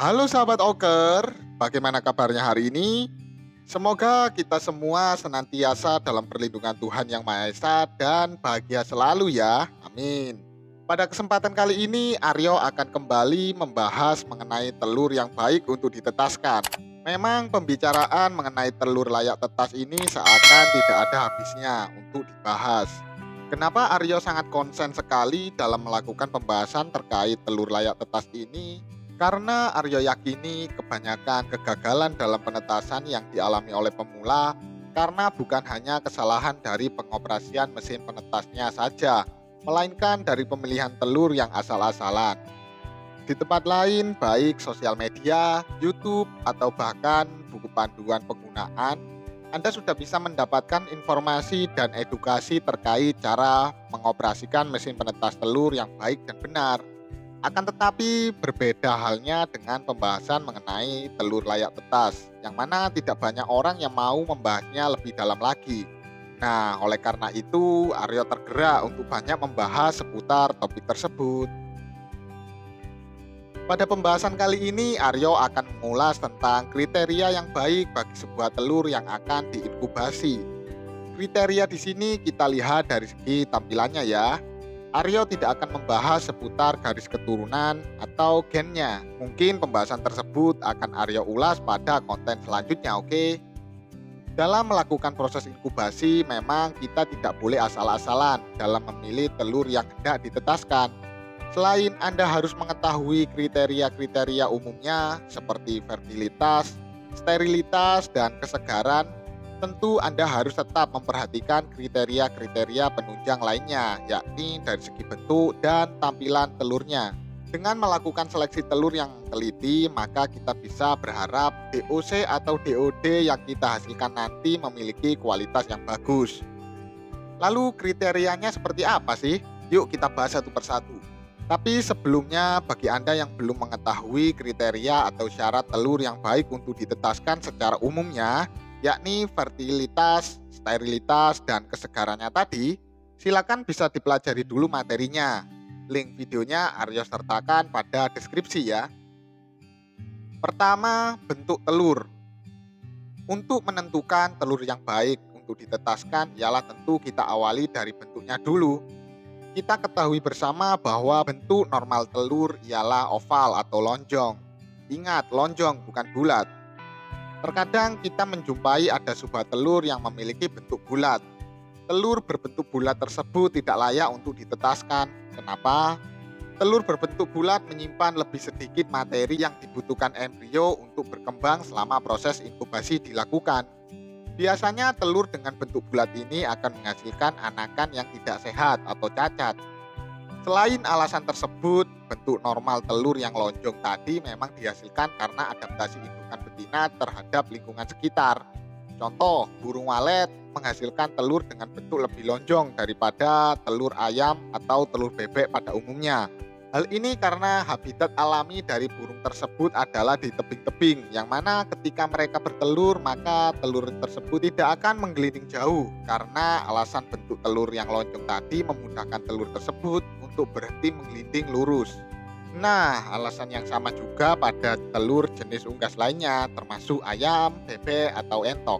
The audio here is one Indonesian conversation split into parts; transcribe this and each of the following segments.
Halo sahabat Oker, bagaimana kabarnya hari ini? Semoga kita semua senantiasa dalam perlindungan Tuhan Yang Maha Esa dan bahagia selalu ya, amin. Pada kesempatan kali ini, Aryo akan kembali membahas mengenai telur yang baik untuk ditetaskan. Memang pembicaraan mengenai telur layak tetas ini seakan tidak ada habisnya untuk dibahas. Kenapa Aryo sangat konsen sekali dalam melakukan pembahasan terkait telur layak tetas ini? Karena Aryo yakini kebanyakan kegagalan dalam penetasan yang dialami oleh pemula karena bukan hanya kesalahan dari pengoperasian mesin penetasnya saja, melainkan dari pemilihan telur yang asal-asalan. Di tempat lain, baik sosial media, YouTube, atau bahkan buku panduan penggunaan, Anda sudah bisa mendapatkan informasi dan edukasi terkait cara mengoperasikan mesin penetas telur yang baik dan benar. Akan tetapi berbeda halnya dengan pembahasan mengenai telur layak tetas, yang mana tidak banyak orang yang mau membahasnya lebih dalam lagi. Nah, oleh karena itu Aryo tergerak untuk banyak membahas seputar topik tersebut. Pada pembahasan kali ini Aryo akan mengulas tentang kriteria yang baik bagi sebuah telur yang akan diinkubasi. Kriteria di sini kita lihat dari segi tampilannya ya. Aryo tidak akan membahas seputar garis keturunan atau gennya. Mungkin pembahasan tersebut akan Aryo ulas pada konten selanjutnya, oke? Dalam melakukan proses inkubasi, memang kita tidak boleh asal-asalan dalam memilih telur yang hendak ditetaskan. Selain Anda harus mengetahui kriteria-kriteria umumnya seperti fertilitas, sterilitas, dan kesegaran, tentu Anda harus tetap memperhatikan kriteria-kriteria penunjang lainnya, yakni dari segi bentuk dan tampilan telurnya. Dengan melakukan seleksi telur yang teliti, maka kita bisa berharap DOC atau DOD yang kita hasilkan nanti memiliki kualitas yang bagus. Lalu kriterianya seperti apa sih? Yuk kita bahas satu persatu. Tapi sebelumnya, bagi Anda yang belum mengetahui kriteria atau syarat telur yang baik untuk ditetaskan secara umumnya, yakni fertilitas, sterilitas, dan kesegarannya tadi, silakan bisa dipelajari dulu materinya. Link videonya Aryo sertakan pada deskripsi ya. Pertama, bentuk telur. Untuk menentukan telur yang baik untuk ditetaskan ialah tentu kita awali dari bentuknya dulu. Kita ketahui bersama bahwa bentuk normal telur ialah oval atau lonjong. Ingat, lonjong bukan bulat. Terkadang kita menjumpai ada sebuah telur yang memiliki bentuk bulat. Telur berbentuk bulat tersebut tidak layak untuk ditetaskan. Kenapa? Telur berbentuk bulat menyimpan lebih sedikit materi yang dibutuhkan embrio untuk berkembang selama proses inkubasi dilakukan. Biasanya telur dengan bentuk bulat ini akan menghasilkan anakan yang tidak sehat atau cacat. Selain alasan tersebut, bentuk normal telur yang lonjong tadi memang dihasilkan karena adaptasi indukan betina terhadap lingkungan sekitar. Contoh, burung walet menghasilkan telur dengan bentuk lebih lonjong daripada telur ayam atau telur bebek pada umumnya. Hal ini karena habitat alami dari burung tersebut adalah di tebing-tebing, yang mana ketika mereka bertelur maka telur tersebut tidak akan menggelinding jauh karena alasan bentuk telur yang lonjong tadi memudahkan telur tersebut untuk berhenti menggelinding lurus. Nah, alasan yang sama juga pada telur jenis unggas lainnya termasuk ayam, bebek, atau entok.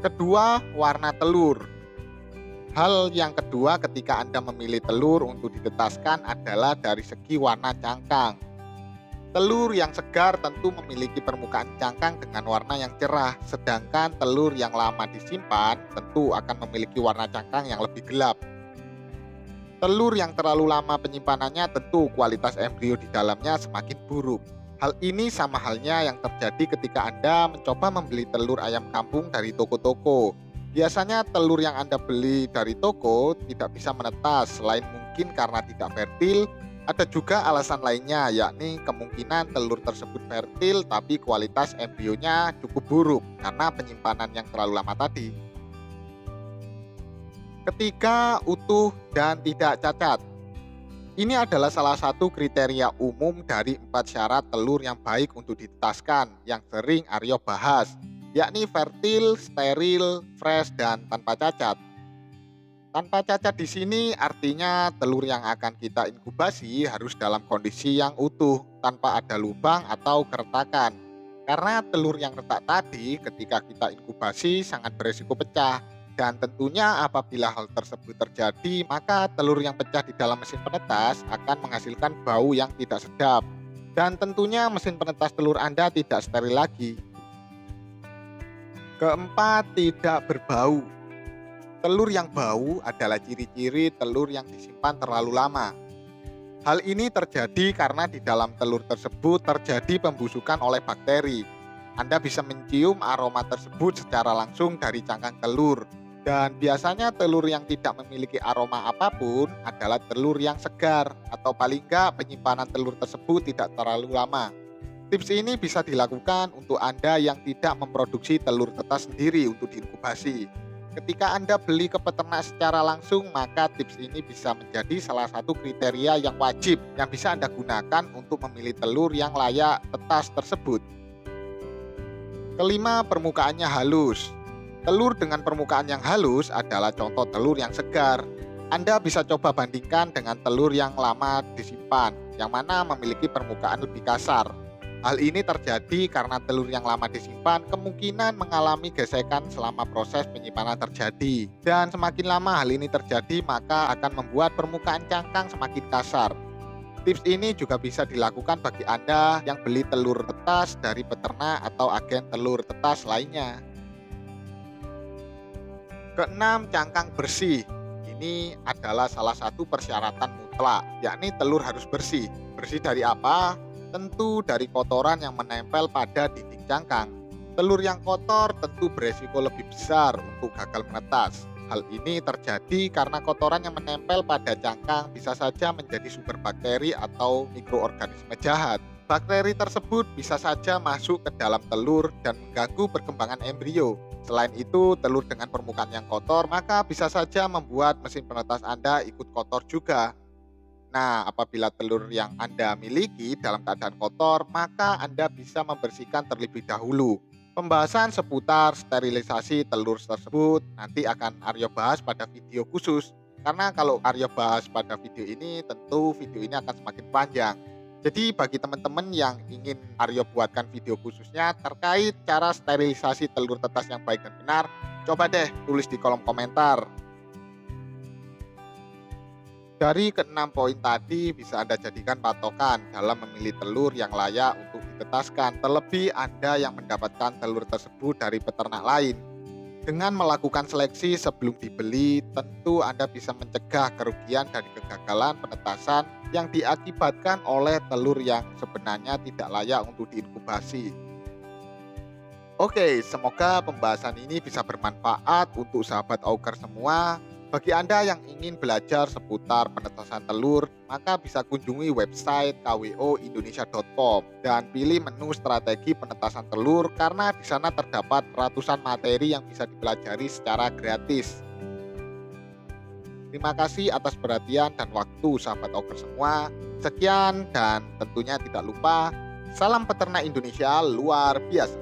Kedua, warna telur. Hal yang kedua ketika Anda memilih telur untuk ditetaskan adalah dari segi warna cangkang. Telur yang segar tentu memiliki permukaan cangkang dengan warna yang cerah, sedangkan telur yang lama disimpan tentu akan memiliki warna cangkang yang lebih gelap. Telur yang terlalu lama penyimpanannya tentu kualitas embrio di dalamnya semakin buruk. Hal ini sama halnya yang terjadi ketika Anda mencoba membeli telur ayam kampung dari toko-toko. Biasanya telur yang Anda beli dari toko tidak bisa menetas, selain mungkin karena tidak fertil, ada juga alasan lainnya, yakni kemungkinan telur tersebut fertil tapi kualitas embrionya cukup buruk karena penyimpanan yang terlalu lama tadi. Ketiga, utuh dan tidak cacat. Ini adalah salah satu kriteria umum dari 4 syarat telur yang baik untuk ditetaskan yang sering Aryo bahas, yakni fertil, steril, fresh, dan tanpa cacat. Tanpa cacat di sini artinya telur yang akan kita inkubasi harus dalam kondisi yang utuh, tanpa ada lubang atau keretakan. Karena telur yang retak tadi ketika kita inkubasi sangat beresiko pecah. Dan tentunya apabila hal tersebut terjadi, maka telur yang pecah di dalam mesin penetas akan menghasilkan bau yang tidak sedap. Dan tentunya mesin penetas telur Anda tidak steril lagi. Keempat, tidak berbau. Telur yang bau adalah ciri-ciri telur yang disimpan terlalu lama. Hal ini terjadi karena di dalam telur tersebut terjadi pembusukan oleh bakteri. Anda bisa mencium aroma tersebut secara langsung dari cangkang telur. Dan biasanya telur yang tidak memiliki aroma apapun adalah telur yang segar, atau paling enggak penyimpanan telur tersebut tidak terlalu lama. Tips ini bisa dilakukan untuk Anda yang tidak memproduksi telur tetas sendiri untuk diinkubasi. Ketika Anda beli ke peternak secara langsung, maka tips ini bisa menjadi salah satu kriteria yang wajib yang bisa Anda gunakan untuk memilih telur yang layak tetas tersebut. Kelima, permukaannya halus. Telur dengan permukaan yang halus adalah contoh telur yang segar. Anda bisa coba bandingkan dengan telur yang lama disimpan, yang mana memiliki permukaan lebih kasar. Hal ini terjadi karena telur yang lama disimpan kemungkinan mengalami gesekan selama proses penyimpanan terjadi. Dan semakin lama hal ini terjadi, maka akan membuat permukaan cangkang semakin kasar. Tips ini juga bisa dilakukan bagi Anda yang beli telur tetas dari peternak atau agen telur tetas lainnya. Keenam, cangkang bersih. Ini adalah salah satu persyaratan mutlak, yakni telur harus bersih. Bersih dari apa? Tentu dari kotoran yang menempel pada dinding cangkang. Telur yang kotor tentu beresiko lebih besar untuk gagal menetas. Hal ini terjadi karena kotoran yang menempel pada cangkang bisa saja menjadi sumber bakteri atau mikroorganisme jahat. Bakteri tersebut bisa saja masuk ke dalam telur dan mengganggu perkembangan embrio. Selain itu, telur dengan permukaan yang kotor maka bisa saja membuat mesin penetas Anda ikut kotor juga. Nah, apabila telur yang Anda miliki dalam keadaan kotor, maka Anda bisa membersihkan terlebih dahulu. Pembahasan seputar sterilisasi telur tersebut nanti akan Aryo bahas pada video khusus. Karena kalau Aryo bahas pada video ini, tentu video ini akan semakin panjang. Jadi bagi teman-teman yang ingin Aryo buatkan video khususnya terkait cara sterilisasi telur tetas yang baik dan benar, coba deh tulis di kolom komentar. Dari keenam poin tadi bisa Anda jadikan patokan dalam memilih telur yang layak untuk ditetaskan, terlebih Anda yang mendapatkan telur tersebut dari peternak lain. Dengan melakukan seleksi sebelum dibeli, tentu Anda bisa mencegah kerugian dari kegagalan penetasan yang diakibatkan oleh telur yang sebenarnya tidak layak untuk diinkubasi. Oke, semoga pembahasan ini bisa bermanfaat untuk sahabat auger semua. Bagi Anda yang ingin belajar seputar penetasan telur, maka bisa kunjungi website kwoindonesia.com dan pilih menu strategi penetasan telur karena di sana terdapat ratusan materi yang bisa dipelajari secara gratis. Terima kasih atas perhatian dan waktu sahabat auger semua. Sekian dan tentunya tidak lupa, salam peternak Indonesia luar biasa.